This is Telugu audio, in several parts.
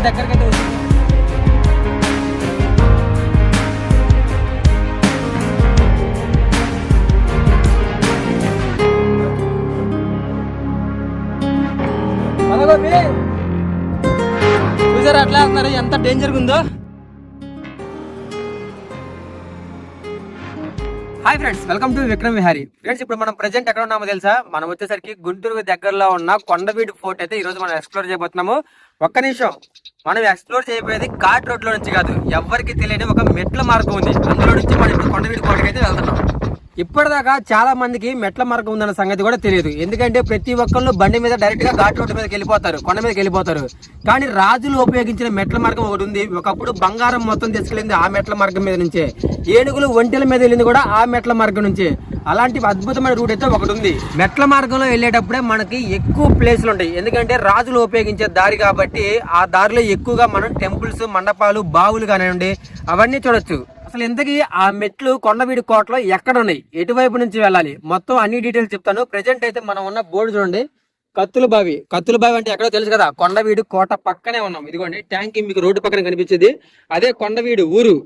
దగ్గరికి అయితే వచ్చింది. చూసారా అట్లా వెళ్తున్నారు, ఎంత డేంజర్ ఉందో. Hi friends, welcome to Vikram Vihari. Friends, ఇప్పుడు మనం ప్రెజెంట్ ఎక్కడ ఉన్నామో తెలుసా? మనం వచ్చేసరికి గుంటూరు దగ్గరలో ఉన్న కొండవీడు ఫోర్ట్ అయితే ఈ రోజు మనం ఎక్స్ప్లోర్ చేయబోతున్నాము. ఒక్క నిమిషం, మనం ఎక్స్ప్లోర్ చేయబోయేది ఘాట్ రోడ్ లో నుంచి కాదు, ఎవరికి తెలియని ఒక మెట్ల మార్గం ఉంది. అందులో నుంచి మనం ఇప్పుడు కొండవీడు కోటకి అయితే వెళ్తున్నాం. ఇప్పటిదాకా చాలా మందికి మెట్ల మార్గం ఉందన్న సంగతి కూడా తెలియదు. ఎందుకంటే ప్రతి ఒక్కళ్ళు బండి మీద డైరెక్ట్ గా ఘాట్ రోడ్డు మీదకి వెళ్ళిపోతారు, కొండ మీదకి వెళ్ళిపోతారు. కానీ రాజులు ఉపయోగించిన మెట్ల మార్గం ఒకటి ఉంది. ఒకప్పుడు బంగారం మొత్తం తీసుకెళ్ళింది ఆ మెట్ల మార్గం మీద నుంచే, ఏనుగులు ఒంటెల మీద వెళ్ళింది కూడా ఆ మెట్ల మార్గం నుంచే. అలాంటి అద్భుతమైన రూట్ అయితే ఒకటి ఉంది. మెట్ల మార్గంలో వెళ్ళేటప్పుడే మనకి ఎక్కువ ప్లేసులు ఉంటాయి, ఎందుకంటే రాజులు ఉపయోగించే దారి కాబట్టి. ఆ దారిలో ఎక్కువగా మనం టెంపుల్స్, మండపాలు, బావులు కానివ్వండి అవన్నీ చూడొచ్చు. అసలు ఇంతకీ ఆ మెట్లు కొండవీడు కోటలో ఎక్కడ ఉన్నాయి, ఎటువైపు నుంచి వెళ్ళాలి, మొత్తం అన్ని డీటెయిల్స్ చెప్తాను. ప్రెజెంట్ అయితే మనం ఉన్న బోర్డు చూడండి, కత్తుల బావి. కత్తుల బావి అంటే ఎక్కడో తెలుసు కదా, కొండవీడు కోట పక్కనే ఉన్నాం. ఇదిగోండి ట్యాంక్ మీకు రోడ్డు పక్కన కనిపించేది, అదే కొండవీడు ఊరు.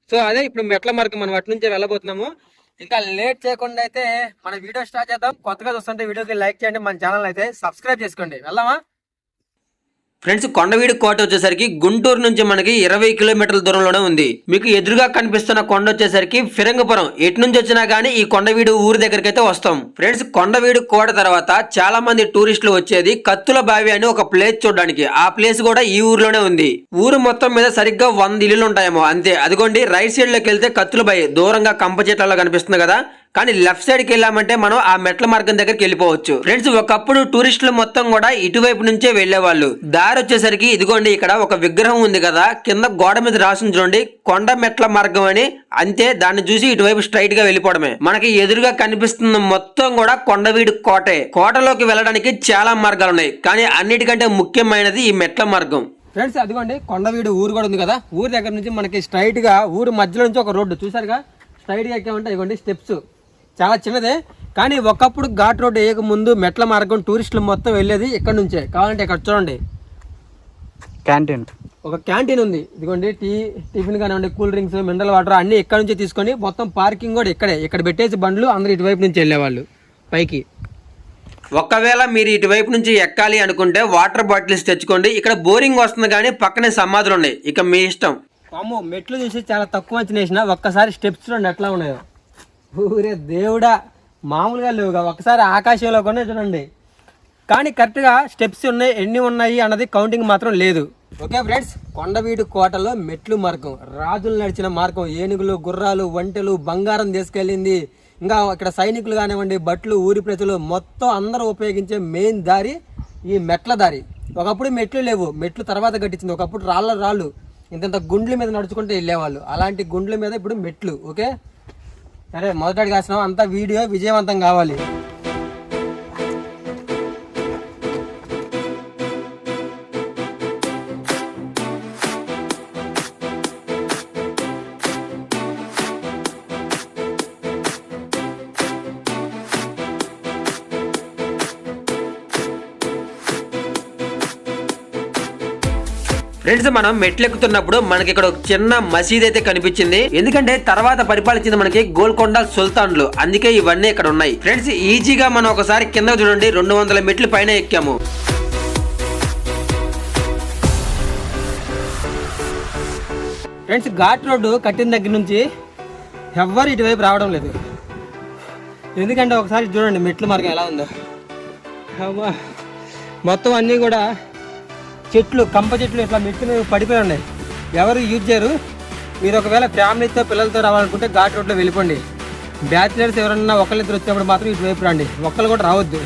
సో అదే ఇప్పుడు మెట్ల మార్గం, మనం అటు నుంచే వెళ్ళబోతున్నాము. ఇంకా లేట్ చేయకుండా అయితే మన వీడియో స్టార్ట్ చేద్దాం. కొత్తగా చూస్తుంటే వీడియోకి లైక్ చేయండి, మన ఛానల్ అయితే సబ్స్క్రైబ్ చేసుకోండి. వెళ్దామా? ఫ్రెండ్స్, కొండవీడు కోట వచ్చేసరికి గుంటూరు నుంచి మనకి 20 కిలోమీటర్ల దూరంలోనే ఉంది. మీకు ఎదురుగా కనిపిస్తున్న కొండ వచ్చేసరికి ఫిరంగపురం. ఎటు నుంచి వచ్చినా గానీ ఈ కొండవీడు ఊరు దగ్గరికి అయితే వస్తాం. ఫ్రెండ్స్, కొండవీడు కోట తర్వాత చాలా మంది టూరిస్టులు వచ్చేది కత్తుల బావి అని ఒక ప్లేస్ చూడడానికి. ఆ ప్లేస్ కూడా ఈ ఊర్లోనే ఉంది. ఊరు మొత్తం మీద సరిగ్గా 100 ఇల్లులు ఉంటాయేమో అంతే. అదిగోండి రైట్ సైడ్ లోకి వెళ్తే కత్తుల బావి దూరంగా కంప చెట్లలో కనిపిస్తుంది కదా. కానీ లెఫ్ట్ సైడ్ కి వెళ్ళామంటే మనం ఆ మెట్ల మార్గం దగ్గరికి వెళ్ళిపోవచ్చు. ఫ్రెండ్స్, ఒకప్పుడు టూరిస్టులు మొత్తం కూడా ఇటువైపు నుంచే వెళ్లేవాళ్ళు. దారి వచ్చేసరికి ఇదిగోండి ఇక్కడ ఒక విగ్రహం ఉంది కదా, కింద గోడ మీద రాసి చూడండి కొండ మెట్ల మార్గం అని. అంతే, దాన్ని చూసి ఇటువైపు స్ట్రైట్ గా వెళ్ళిపోవడమే. మనకి ఎదురుగా కనిపిస్తున్న మొత్తం కూడా కొండవీడు కోటే. కోటలోకి వెళ్ళడానికి చాలా మార్గాలు ఉన్నాయి, కానీ అన్నిటికంటే ముఖ్యమైనది ఈ మెట్ల మార్గం. ఫ్రెండ్స్, అదిగోండి కొండవీడు ఊరు కూడా ఉంది కదా. ఊరు దగ్గర నుంచి మనకి స్ట్రైట్ గా ఊరు మధ్యలో నుంచి ఒక రోడ్డు చూసారుగా, స్ట్రైట్ గా ఎక్కామంటే ఇదిగోండి స్టెప్స్. చాలా చిన్నదే, కానీ ఒకప్పుడు ఘాట్ రోడ్ వేయక ముందు మెట్ల మార్గం టూరిస్టులు మొత్తం వెళ్ళేది ఇక్కడ నుంచే. కావాలంటే ఇక్కడ చూడండి క్యాంటీన్, ఒక క్యాంటీన్ ఉంది. ఇదిగోండి టిఫిన్ కానివ్వండి, కూల్ డ్రింక్స్, మినరల్ వాటర్ అన్ని ఇక్కడ నుంచే తీసుకొని మొత్తం పార్కింగ్ కూడా ఇక్కడే. ఇక్కడ పెట్టేసి బండ్లు అందరూ ఇటువైపు నుంచి వెళ్ళేవాళ్ళు పైకి. ఒకవేళ మీరు ఇటువైపు నుంచి ఎక్కాలి అనుకుంటే వాటర్ బాటిల్స్ తెచ్చుకోండి. ఇక్కడ బోరింగ్ వస్తుంది, కానీ పక్కనే సమాధులు ఉన్నాయి, ఇక మీ ఇష్టం. అమ్మో, మెట్లు చూసి చాలా తక్కువ అంచనా వేసిన. ఒక్కసారి స్టెప్స్ చూడండి ఎట్లా ఉన్నాయో. ఊరే దేవుడా, మామూలుగా లేవుగా. ఒకసారి ఆకాశంలో కూడా చూడండి. కానీ కరెక్ట్గా స్టెప్స్ ఉన్నాయి, ఎన్ని ఉన్నాయి అన్నది కౌంటింగ్ మాత్రం లేదు. ఓకే ఫ్రెండ్స్, కొండవీడు కోటలో మెట్లు మార్గం, రాజులు నడిచిన మార్గం, ఏనుగులు, గుర్రాలు, ఒంటెలు, బంగారం తీసుకెళ్ళింది. ఇంకా ఇక్కడ సైనికులు కానివ్వండి, భట్లు, ఊరి ప్రజలు మొత్తం అందరూ ఉపయోగించే మెయిన్ దారి ఈ మెట్ల దారి. ఒకప్పుడు మెట్లు లేవు, మెట్లు తర్వాత కట్టించింది. ఒకప్పుడు రాళ్ళు ఇంత గుండ్ల మీద నడుచుకుంటూ వెళ్ళేవాళ్ళు. అలాంటి గుండ్ల మీద ఇప్పుడు మెట్లు. ఓకే, సరే మొదటి కాసినాం, అంతా వీడియో విజయవంతం కావాలి. ఫ్రెండ్స్, మనం మెట్లెక్కుతున్నప్పుడు మనకి ఇక్కడ ఒక చిన్న మసీద్ అయితే కనిపించింది. ఎందుకంటే తర్వాత పరిపాలించింది మనకి గోల్కొండ సుల్తాన్లు, అందుకే ఇవన్నీ ఇక్కడ ఉన్నాయి. ఫ్రెండ్స్, ఈజీగా మనం ఒకసారి కింద చూడండి 200 మెట్లు పైన ఎక్కాము. ఫ్రెండ్స్, ఘాట్ రోడ్డు కట్టిన దగ్గర నుంచి ఎవ్వరు ఇటువైపు రావడం లేదు. ఎందుకంటే ఒకసారి చూడండి మెట్ల మార్గం ఎలా ఉందో. మొత్తం అన్నీ కూడా చెట్లు, కంప చెట్లు ఇట్లా మెట్లు పడిపోయి ఉన్నాయి. ఎవరు యూజ్ చేయరు. మీరు ఒకవేళ ఫ్యామిలీతో పిల్లలతో రావాలనుకుంటే ఘాట్ రోడ్లో వెళ్ళిపోండి. బ్యాచిలర్స్ ఎవరన్నా ఒకళ్ళిద్దరు వచ్చినప్పుడు మాత్రం ఇటువైపు రండి, ఒక్కళ్ళు కూడా రావద్దు.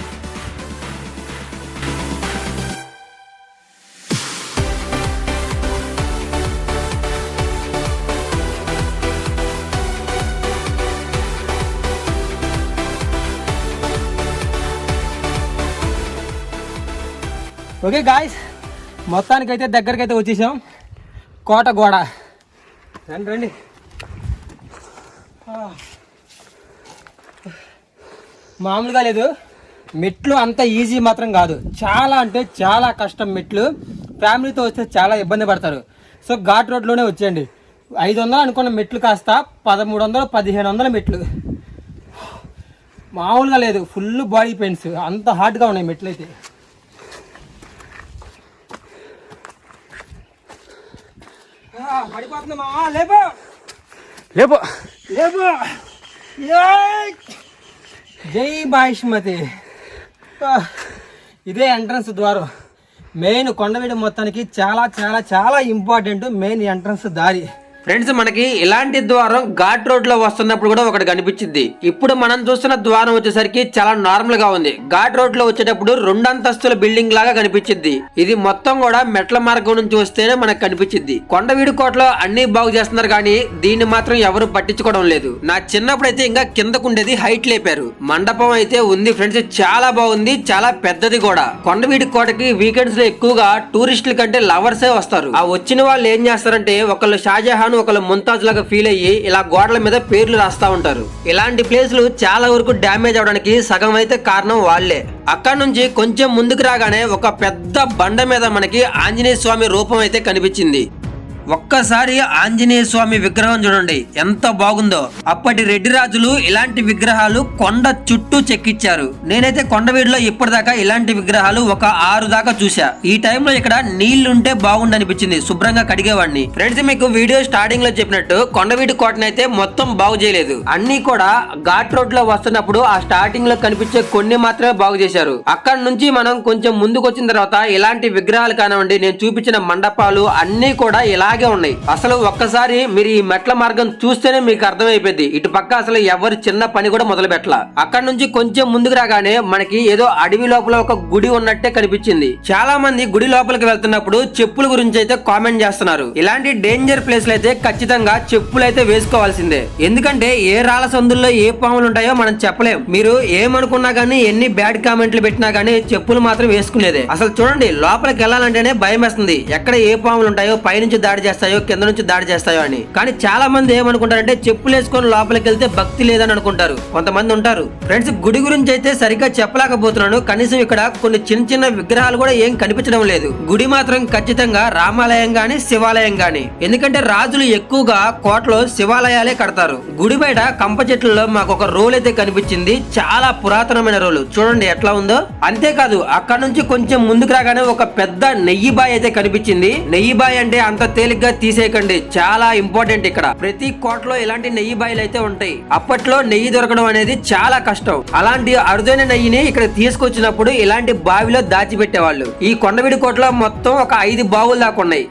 ఓకే గాయ్స్, మొత్తానికైతే దగ్గరకైతే వచ్చేసాం. కోట గోడ రండి. మామూలుగా లేదు, మెట్లు అంత ఈజీ మాత్రం కాదు, చాలా అంటే చాలా కష్టం మెట్లు. ఫ్యామిలీతో వస్తే చాలా ఇబ్బంది పడతారు. సో ఘాట్ రోడ్లోనే వచ్చేయండి. 500 అనుకున్న మెట్లు కాస్త 1300 1500 మెట్లు. మామూలుగా లేదు, ఫుల్ బాడీ పెయిన్స్, అంత హార్డ్గా ఉన్నాయి మెట్లు అయితే. పడిపోతుంది మావా, లేపో లేపో లేపో. జై బాయిష్మతి. ఇదే ఎంట్రన్స్ ద్వారం. మెయిన్ కొండవీడు మొత్తానికి చాలా చాలా చాలా ఇంపార్టెంట్ మెయిన్ ఎంట్రన్స్ దారి. ఫ్రెండ్స్, మనకి ఇలాంటి ద్వారం ఘాట్ రోడ్ లో వస్తున్నప్పుడు కూడా ఒకటి కనిపించింది. ఇప్పుడు మనం చూస్తున్న ద్వారం వచ్చేసరికి చాలా నార్మల్ గా ఉంది. ఘాట్ రోడ్ లో వచ్చేటప్పుడు 2 అంతస్తుల బిల్డింగ్ లాగా కనిపించింది. ఇది మొత్తం కూడా మెట్ల మార్గం నుంచి వస్తేనే మనకు కనిపించింది. కొండవీడు కోటలో అన్ని బాగు చేస్తున్నారు కానీ దీన్ని మాత్రం ఎవరు పట్టించుకోవడం లేదు. నా చిన్నప్పుడు అయితే ఇంకా కిందకుండేది, హైట్ లేపారు. మండపం అయితే ఉంది ఫ్రెండ్స్, చాలా బాగుంది, చాలా పెద్దది కూడా. కొండవీడు కోటకి వీకెండ్స్ లో ఎక్కువగా టూరిస్టుల కంటే లవర్సే వస్తారు. ఆ వచ్చిన వాళ్ళు ఏం చేస్తారంటే ఒకళ్ళు షాజహాన్ ఒకళ్ళు ముంతాజ్ లాగా ఫీల్ అయ్యి ఇలా గోడల మీద పేర్లు రాస్తా ఉంటారు. ఇలాంటి ప్లేస్లు చాలా వరకు డ్యామేజ్ అవడానికి సగం అయితే కారణం వాళ్లే. అక్కడ నుంచి కొంచెం ముందుకు రాగానే ఒక పెద్ద బండ మీద మనకి ఆంజనేయ స్వామి రూపం అయితే కనిపించింది. ఒక్కసారి ఆంజనేయ స్వామి విగ్రహం చూడండి ఎంత బాగుందో. అప్పటి రెడ్డి రాజులు ఇలాంటి విగ్రహాలు కొండ చుట్టూ చెక్కిచ్చారు. నేనైతే కొండవీడులో ఇప్పటిదాకా ఇలాంటి విగ్రహాలు ఒక 6 దాకా చూసా. ఈ టైంలో ఇక్కడ నీళ్లుంటే బాగుండనిపించింది, శుభ్రంగా కడిగేవాడిని. ఫ్రెండ్స్, మీకు వీడియో స్టార్టింగ్ లో చెప్పినట్టు కొండవీడు కోటనైతే మొత్తం బాగు చేయలేదు. అన్ని కూడా ఘాట్ రోడ్ లో వస్తున్నప్పుడు ఆ స్టార్టింగ్ లో కనిపించే కొన్ని మాత్రమే బాగు చేశారు. అక్కడ నుంచి మనం కొంచెం ముందుకు వచ్చిన తర్వాత ఇలాంటి విగ్రహాలు కానివ్వండి, నేను చూపించిన మండపాలు అన్ని కూడా ఇలాగే ఉన్నాయి. అసలు ఒక్కసారి మీరు ఈ మెట్ల మార్గం చూస్తేనే మీకు అర్థమైపోయింది. ఇటు పక్క అసలు ఎవరు చిన్న పని కూడా మొదలు పెట్టాల. అక్కడ నుంచి కొంచెం ముందుకు రాగానే మనకి ఏదో అడవి లోపల ఒక గుడి ఉన్నట్టే కనిపించింది. చాలా మంది గుడి లోపలికి వెళ్తున్నప్పుడు చెప్పుల గురించి అయితే కామెంట్ చేస్తున్నారు. ఇలాంటి డేంజర్ ప్లేస్లు అయితే ఖచ్చితంగా చెప్పులు అయితే వేసుకోవాల్సిందే. ఎందుకంటే ఏ రాళ్ళ సందుల్లో ఏ పాములు ఉంటాయో మనం చెప్పలేం. మీరు ఏమనుకున్నా గానీ, ఎన్ని బ్యాడ్ కామెంట్లు పెట్టినా గానీ చెప్పులు మాత్రం వేసుకునేదే. అసలు చూడండి, లోపలికి వెళ్ళాలంటేనే భయం వేస్తుంది. ఎక్కడ ఏ పాములు ఉంటాయో, పైనుంచి దాడి చేస్తాయో, కింద నుంచి దాడి చేస్తాయో అని. కానీ చాలా మంది ఏమనుకుంటారంటే చెప్పులు వేసుకొని లోపలికి వెళ్తే భక్తి లేదని అనుకుంటారు. కొంతమంది ఉంటారు. ఫ్రెండ్స్, గుడి గురించి అయితే సరిగ్గా చెప్పలేకపోతున్నాను. కనీసం ఇక్కడ కొన్ని చిన్న చిన్న విగ్రహాలు కూడా ఏం కనిపించడం లేదు. గుడి మాత్రం ఖచ్చితంగా రామాలయం గాని శివాలయం గాని. ఎందుకంటే రాజులు ఎక్కువగా కోటలో శివాలయాలే కడతారు. గుడి బయట కంప చెట్లలో మాకు ఒక రోల్ అయితే కనిపించింది. చాలా పురాతనమైన రోలు, చూడండి ఎట్లా ఉందో. అంతేకాదు అక్కడ నుంచి కొంచెం ముందుకు రాగానే ఒక పెద్ద నెయ్యి బాయ్ అయితే కనిపించింది. నెయ్యి బాయ్ అంటే అంత తేలిగ్గా తీసేయకండి, చాలా ఇంపార్టెంట్. ఇక్కడ ప్రతి కోటలో ఇలాంటి నెయ్యి బాయిలు అయితే ఉంటాయి. అప్పట్లో నెయ్యి దొరకడం అనేది చాలా కష్టం. అలాంటి అరుదైన నెయ్యిని ఇక్కడ తీసుకొచ్చినప్పుడు ఇలాంటి బావిలో దాచిపెట్టేవాళ్ళు. ఈ కొండవీడు కోటలో మొత్తం ఒక 5 బావులు దాకా ఉన్నాయి.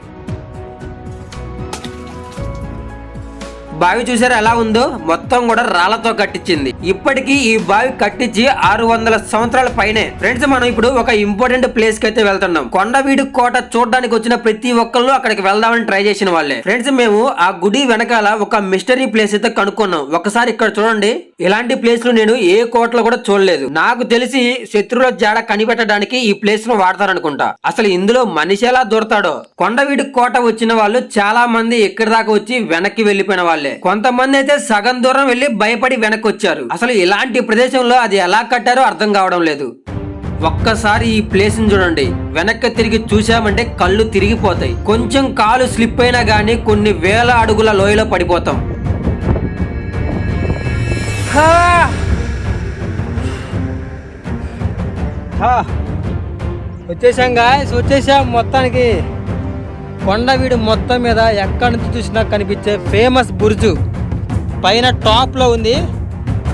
బావి చూసారా ఎలా ఉందో, మొత్తం కూడా రాళ్లతో కట్టించింది. ఇప్పటికీ ఈ బావి కట్టించి 600 సంవత్సరాల పైనే. ఫ్రెండ్స్, మనం ఇప్పుడు ఒక ఇంపార్టెంట్ ప్లేస్ కి అయితే వెళ్తున్నాం. కొండవీడు కోట చూడడానికి వచ్చిన ప్రతి ఒక్కళ్ళు అక్కడికి వెళ్దామని ట్రై చేసిన వాళ్ళే. ఫ్రెండ్స్, మేము ఆ గుడి వెనకాల ఒక మిస్టరీ ప్లేస్ అయితే కనుక్కున్నాం. ఒకసారి ఇక్కడ చూడండి, ఇలాంటి ప్లేస్ లు నేను ఏ కోటలో కూడా చూడలేదు. నాకు తెలిసి శత్రువుల జాడ కనిపెట్టడానికి ఈ ప్లేస్ ను వాడతారనుకుంటా. అసలు ఇందులో మనిషి ఎలా దొరతాడో. కొండవీడు కోట వచ్చిన వాళ్ళు చాలా మంది ఇక్కడి దాకా వచ్చి వెనక్కి వెళ్లిపోయిన వాళ్ళే. కొంతమంది అయితే సగం దూరం వెళ్లి భయపడి వెనక్కి వచ్చారు. అసలు ఇలాంటి ప్రదేశంలో అది ఎలా కట్టారో అర్థం కావడం లేదు. ఒక్కసారి ఈ ప్లేస్ ని చూడండి, వెనక్కి తిరిగి చూసామంటే కళ్ళు తిరిగిపోతాయి. కొంచెం కాలు స్లిప్ అయినా గానీ కొన్ని వేల అడుగుల లోయలో పడిపోతాం. వచ్చేసాం గాయ్స్, వచ్చేసాం మొత్తానికి. కొండవీడు మొత్తం మీద ఎక్కడి నుంచి చూసినా కనిపించే ఫేమస్ బుర్జు పైన టాప్ లో ఉంది.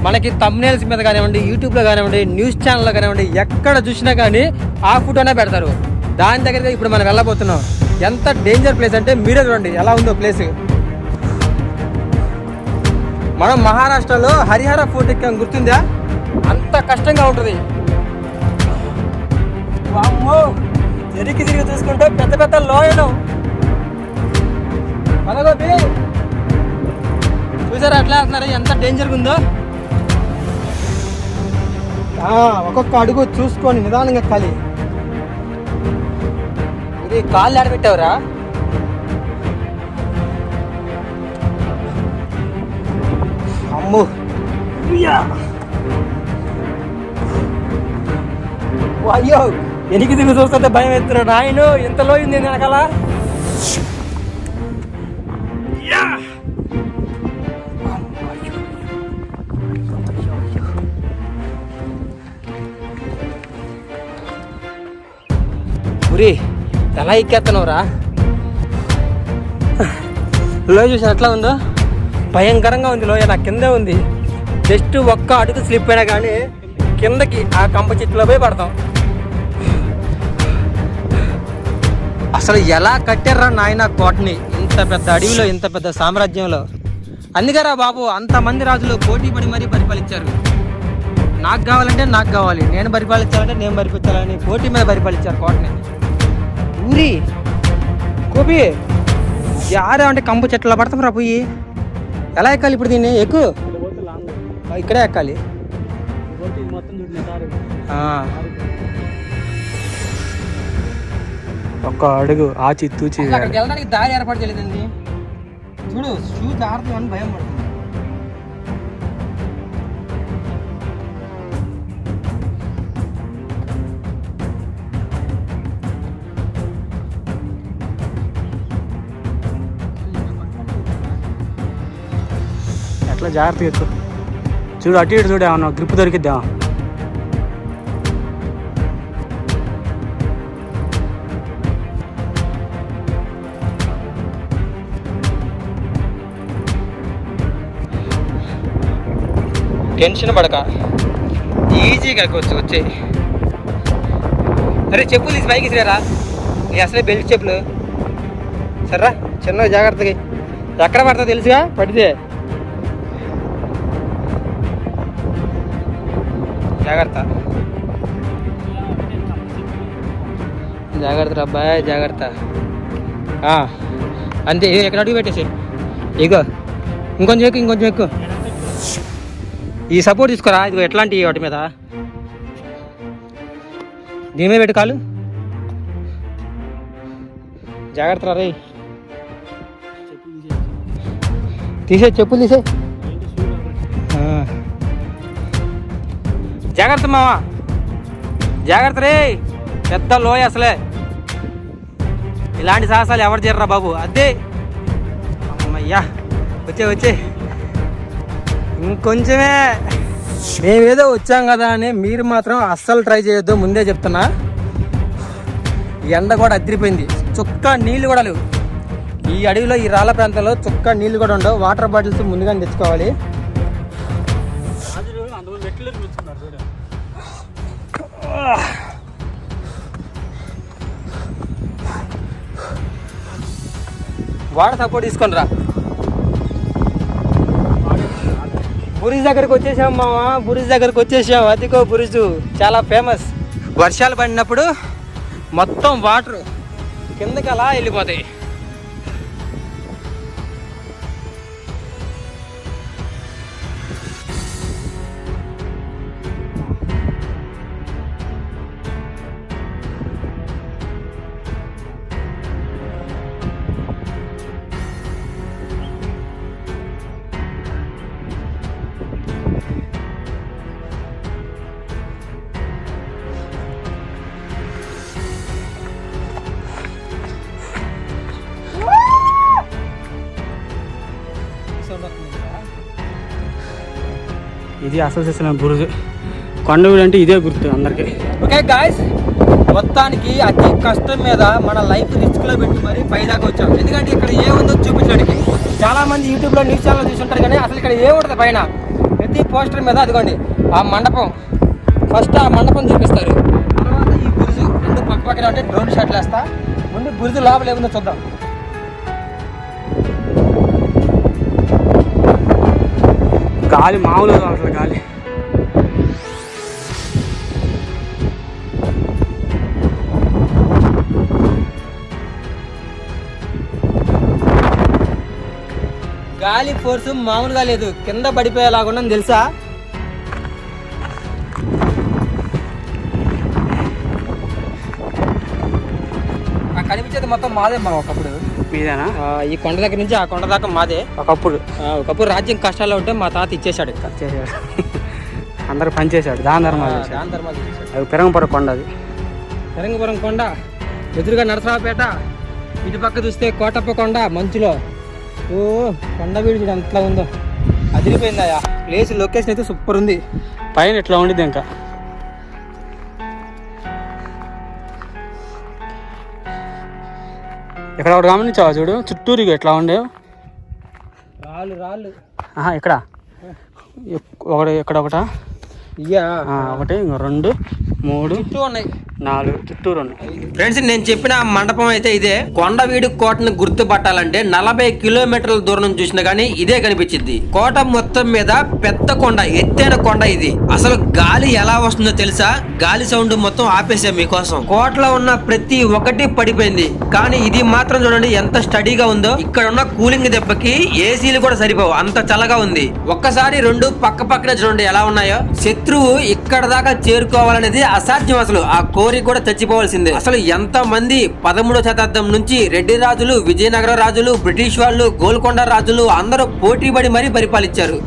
మనకి థంబ్నెయిల్స్ మీద కానివ్వండి, యూట్యూబ్లో కానివ్వండి, న్యూస్ ఛానల్లో కానివ్వండి, ఎక్కడ చూసినా కానీ ఆ ఫోటోనే పెడతారు. దాని దగ్గరికి ఇప్పుడు మనం వెళ్ళబోతున్నాం. ఎంత డేంజర్ ప్లేస్ అంటే మీరే చూడండి ఎలా ఉందో ప్లేస్. మనం మహారాష్ట్రలో హరిహర ఫోర్ట్ ఎక్కాం, గుర్తుందా? అంత కష్టంగా ఉంటుంది. వామ్మో, ఎరికి తిరిగి చూసుకుంటే పెద్ద పెద్ద లోయలు. పదగోపి చూసారా అట్లా వెళ్తున్నారు, ఎంత డేంజర్గా ఉందో. ఒక్కొక్క అడుగు చూసుకొని నిదానంగా ఎక్కాలి. ఇది కాళ్ళు ఆడబెట్టావురా? అమ్ము, అయ్యో ఎనికి తిరిగి చూస్తుంటే భయం ఎత్తున్నాడు ఆయన. ఇంతలో ఉంది వెనకాల. ఉరి ఎలా ఎక్కేస్తున్నావురా? లోయ చూసి ఎట్లా ఉందో, భయంకరంగా ఉంది లోయ. నా కిందే ఉంది. జస్ట్ ఒక్క అడుగు స్లిప్ అయినా కానీ కిందకి ఆ కంప చెట్టులో పోయి పడతాం. అసలు ఎలా కట్టారా నాయన కోటని ఇంత పెద్ద అడవిలో, ఇంత పెద్ద సామ్రాజ్యంలో? అందుకేరా బాబు అంతమంది రాజులు పోటీ పడి మరీ పరిపాలించారు. నాకు కావాలంటే నాకు కావాలి, నేను పరిపాలించాలంటే నేను పరిపాలించాలని పోటీ మీద పరిపాలించారు కోటని. ఊరి కోపి యారా అంటే కంపు చెట్ల పడతాం రా. పోయి ఎలా ఎక్కాలి ఇప్పుడు దీన్ని? ఎక్కువ ఇక్కడే ఎక్కాలి. ఒక్క అడుగు ఆచి తూచి అక్కడికి వెళ్ళడానికి దారి ఏర్పాటు చేయలేదండి. చూడు షూ జాగ్రత్త అని భయం పడుతుంది. ఎట్లా జాగ్రత్తగా ఎక్కువ చూడు, అటు ఇటు చూడు, ఏమన్నా గ్రిప్ దొరికిద్దా? టెన్షన్ పడక ఈజీగా వచ్చే. అరే చెప్పులు తీసి పైకి ఇసిరారా? నీ అసలే బెల్ట్ చెప్పులు. సర్రా చిన్నగా జాగ్రత్తగా. ఎక్కడ పడతా తెలుసుగా, పడితే జాగ్రత్త. జాగ్రత్త అబ్బాయి జాగ్రత్త. అంతే, ఎక్కడ అడుగు పెట్టేసి ఇగో ఇంకొంచెం ఎక్కువ, ఇంకొంచెం ఎక్కువ. ఈ సపోర్ట్ తీసుకోరా. ఇదిగో ఎట్లాంటి వాటి మీద, దీని మీద పెట్టు కాలు. జాగ్రత్త రే. తీసే చెప్పులు తీసే. జాగ్రత్త మావా, జాగ్రత్త రే. పెద్ద లోయ అసలే. ఇలాంటి సాహసాలు ఎవరు చేయర్రా బాబు. అదే అమ్మయ్యా, వచ్చే ఇంకొంచెమే. మేమేదో వచ్చాం కదా అని మీరు మాత్రం అస్సలు ట్రై చేయొద్దు, ముందే చెప్తున్నా. ఎండ కూడా అదిరిపోయింది, చుక్క నీళ్ళు కూడా లేవు. ఈ అడవిలో ఈ రాళ్ళ ప్రాంతంలో చుక్క నీళ్ళు కూడా ఉండవు. వాటర్ బాటిల్స్ ముందుగానే తెచ్చుకోవాలి. వాటర్ సపోర్ట్ తీసుకొని రా. బురుజు దగ్గరకు వచ్చేసాం మామ, బురుజు దగ్గరకు వచ్చేసాం. అదిగో బురుజు చాలా ఫేమస్. వర్షాలు పడినప్పుడు మొత్తం వాటర్ కిందకి అలా వెళ్ళిపోతాయి. ఇది అసోసియేషన్ బురుజు కొండవీడు అంటే ఇదే గుర్తు అందరికి. ఓకే గాయ్స్, మొత్తానికి అతి కష్టం మీద మన లైఫ్ రిస్క్లో పెట్టి మరి పైదాకా వచ్చాం. ఎందుకంటే ఇక్కడ ఏముందో చూపించడానికి. చాలా మంది యూట్యూబ్లో న్యూస్ ఛానల్ చూసుంటారు, కానీ అసలు ఇక్కడ ఏముంటుంది పైన ప్రతి పోస్టర్ మీద. అదిగోండి ఆ మండపం, ఫస్ట్ ఆ మండపం చూపిస్తారు, తర్వాత ఈ బురుజు. రెండు పక్క పక్కన అంటే డ్రోన్ షాట్లు వేస్తా. ముందు బురుజు లోపల ఏముందో చూద్దాం. గాలి మామూలుగా అసలు గాలి. గాలి ఫోర్స్ మామూలుగా లేదు, కింద పడిపోయేలాగా తెలుసా. కనిపించేది మొత్తం మాదే మా ఒకప్పుడు. మీదేనా? ఈ కొండ దగ్గర నుంచి ఆ కొండ దాకా మాదే ఒకప్పుడు రాజ్యం కష్టాల్లో ఉంటే మా తాత ఇచ్చేసాడు. అందరు పనిచేశాడు, దాన ధర్మాలు. దాన ధర్మాలు ఇచ్చేసాడు. అది పెరంగపడ కొండ. అది తెరంగపురం కొండ, ఎదురుగా నరసరావుపేట, ఇటు పక్క చూస్తే కోటప్ప కొండ మంచులో. ఓ కొండ వీడు చూడు అంతలా ఉందో, అదిరిపోయిందా ప్లేస్. లొకేషన్ అయితే సూపర్ ఉంది. పైన ఎట్లా ఉండిద్ది ఇంకా. ఇక్కడ ఒకటి గమనించావా చూడు, చుట్టూరు ఎట్లా ఉండేవు రాళ్ళు రాళ్ళు. ఇక్కడ ఒకటి, ఇక్కడ ఒకట, ఇయ్యా ఒకటి, ఇంకో 2 3 చుట్టూ ఉన్నాయి, 4 చుట్టూరు ఉన్నాయి. ఫ్రెండ్స్ నేను చెప్పిన మండపం అయితే ఇదే. కొండవీడు కోటను గుర్తుపట్టాలంటే 40 కిలోమీటర్ల దూరం నుంచి చూసినా గానీ ఇదే కనిపించింది. కోట మొత్తం మీద పెద్ద కొండ, ఎత్తైన కొండ ఇది. అసలు గాలి ఎలా వస్తుందో తెలుసా? గాలి సౌండ్ మొత్తం ఆపేసాం మీకోసం. కోటలో ఉన్న ప్రతి ఒక్కటి పడిపోయింది, కానీ ఇది మాత్రం చూడండి ఎంత స్టడీగా ఉందో. ఇక్కడ ఉన్న కూలింగ్ దెబ్బకి ఏసీలు కూడా సరిపోవు, అంత చల్లగా ఉంది. ఒక్కసారి 2 పక్క పక్కన చూడండి ఎలా ఉన్నాయో. శత్రువు ఇక్కడ దాకా చేరుకోవాలనేది అసాధ్యం. అసలు ఆ కోరి కూడా చచ్చిపోవాల్సిందే. అసలు ఎంత మంది 13వ శతాబ్దం నుంచి రెడ్డి రాజులు, విజయనగర రాజులు, బ్రిటిష్ వాళ్ళు, గోల్కొండ రాజులు అందరూ పోటీపడి మరీ పరిపాలించారు.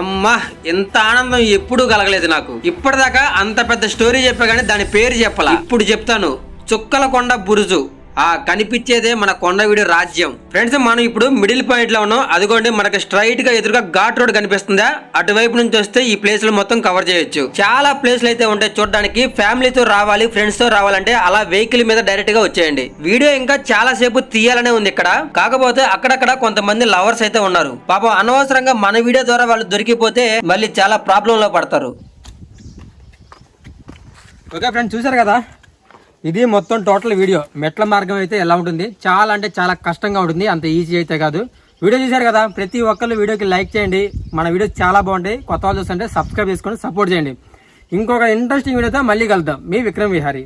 అమ్మా ఎంత ఆనందం ఎప్పుడూ కలగలేదు నాకు. ఇప్పటిదాకా అంత పెద్ద స్టోరీ చెప్పా కానీ దాని పేరు చెప్పాల. ఇప్పుడు చెప్తాను. చుక్కల కొండ బురుజు. ఆ కనిపించేదే మన కొండవీడు రాజ్యం. ఫ్రెండ్స్ మనం ఇప్పుడు మిడిల్ పాయింట్ లో ఉన్నాం. అదిగోండి మనకి స్ట్రైట్ గా ఎదురుగా ఘాట్ రోడ్ కనిపిస్తుందా? అటువైపు నుంచి వస్తే ఈ ప్లేస్ లో మొత్తం కవర్ చేయొచ్చు. చాలా ప్లేస్లు అయితే ఉంటాయి చూడడానికి. ఫ్యామిలీతో రావాలి, ఫ్రెండ్స్ తో రావాలంటే అలా వెహికల్ మీద డైరెక్ట్ గా వచ్చేయండి. వీడియో ఇంకా చాలా సేపు తీయాలనే ఉంది ఇక్కడ. కాకపోతే అక్కడక్కడ కొంతమంది లవర్స్ అయితే ఉన్నారు. పాపం అనవసరంగా మన వీడియో ద్వారా వాళ్ళు దొరికిపోతే మళ్ళీ చాలా ప్రాబ్లం లో పడతారు. ఓకే ఫ్రెండ్స్ చూసారు కదా, ఇది మొత్తం టోటల్ వీడియో. మెట్ల మార్గం అయితే ఎలా ఉంటుంది, చాలా అంటే చాలా కష్టంగా ఉంటుంది, అంత ఈజీ అయితే కాదు. వీడియో చూసారు కదా, ప్రతి ఒక్కళ్ళు వీడియోకి లైక్ చేయండి. మన వీడియో చాలా బాగుంటాయి. కొత్త వాళ్ళు చూస్తుంటే సబ్స్క్రైబ్ చేసుకొని సపోర్ట్ చేయండి. ఇంకొక ఇంట్రెస్టింగ్ వీడియోతో మళ్ళీ కలుద్దాం. మీ విక్రమ్ విహారీ.